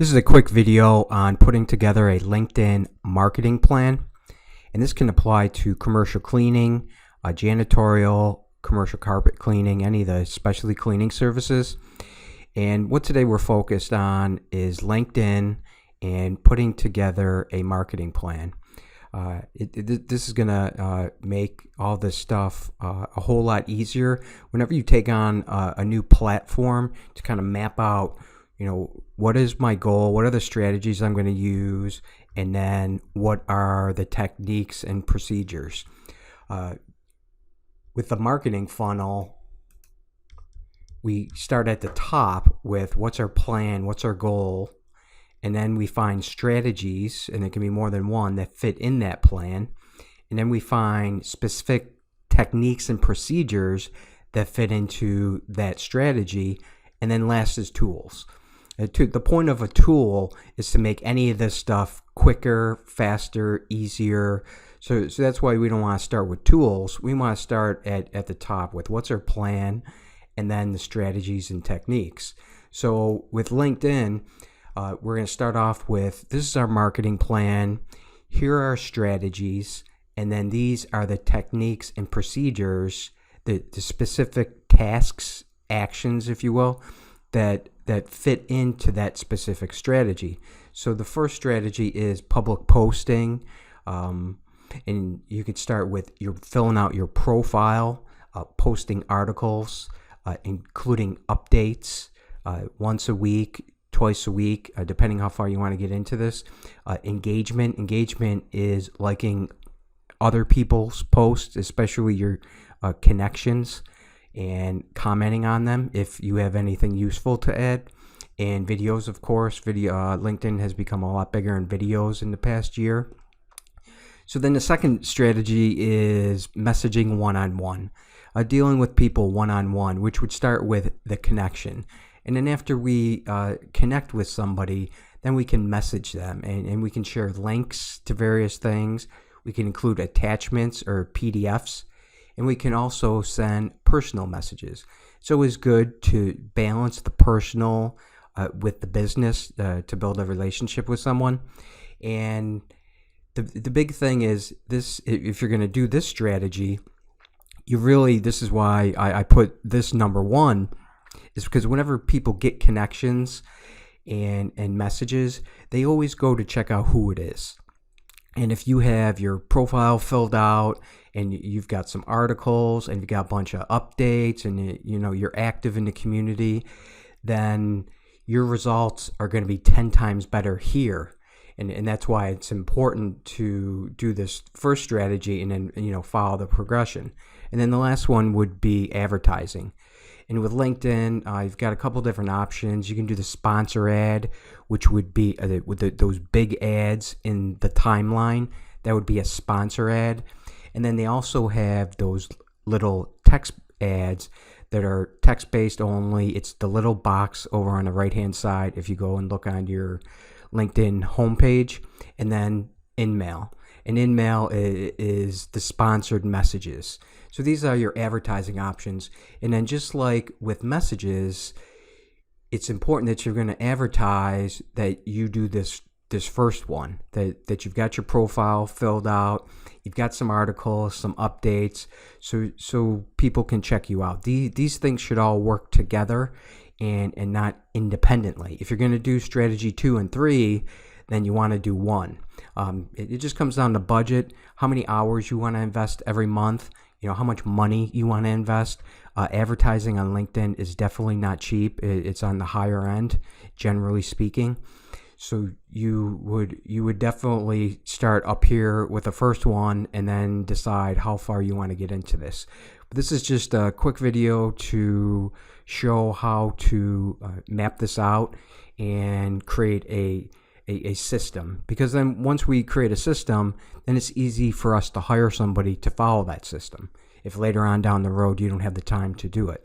This is a quick video on putting together a LinkedIn marketing plan, and this can apply to commercial cleaning, janitorial, commercial carpet cleaning, any of the specialty cleaning services. And what today we're focused on is LinkedIn and putting together a marketing plan. This is going to make all this stuff a whole lot easier whenever you take on a new platform to kind of map out, what is my goal, what are the strategies I'm going to use, and then what are the techniques and procedures. With the marketing funnel, we start at the top with what's our plan, what's our goal, and then we find strategies, and there can be more than one, that fit in that plan. And then we find specific techniques and procedures that fit into that strategy. And then last is tools. The point of a tool is to make any of this stuff quicker, faster, easier. So that's why we don't want to start with tools. We want to start at the top with what's our plan, and then the strategies and techniques. So with LinkedIn, we're going to start off with, this is our marketing plan, here are our strategies, and then these are the techniques and procedures, the specific tasks, actions, if you will, that fit into that specific strategy. So the first strategy is public posting, and you could start with filling out your profile, posting articles, including updates once a week, twice a week, depending how far you want to get into this. Engagement is liking other people's posts, especially your connections, and commenting on them if you have anything useful to add. And videos, of course. LinkedIn has become a lot bigger in videos in the past year. So then the second strategy is messaging one-on-one, dealing with people one-on-one, which would start with the connection. And then after we connect with somebody, then we can message them, and we can share links to various things. We can include attachments or PDFs, and we can also send personal messages. It's always good to balance the personal with the business to build a relationship with someone. And the big thing is this: if you're going to do this strategy, this is why I put this number one, is because whenever people get connections and messages, they always go to check out who it is. And if you have your profile filled out and you've got some articles and you've got a bunch of updates and you're active in the community, then your results are going to be 10 times better here. And that's why it's important to do this first strategy and then follow the progression. And then the last one would be advertising. And with LinkedIn, you've got a couple different options. You can do the sponsor ad, which would be with those big ads in the timeline. That would be a sponsor ad. And then they also have those little text ads that are text-based only. It's the little box over on the right-hand side if you go and look on your LinkedIn homepage, and then InMail. And InMail is the sponsored messages. So these are your advertising options. And then just like with messages, it's important that you're going to advertise that you do this first one, that you've got your profile filled out, you've got some articles, some updates, so people can check you out. These things should all work together and not independently. If you're going to do strategy 2 and 3, then you want to do 1. It just comes down to budget, how many hours you want to invest every month, how much money you want to invest. Advertising on LinkedIn is definitely not cheap. It's on the higher end, generally speaking. So you would definitely start up here with the first one and then decide how far you want to get into this. But this is just a quick video to show how to map this out and create a system, because then once we create a system, then it's easy for us to hire somebody to follow that system if later on down the road you don't have the time to do it.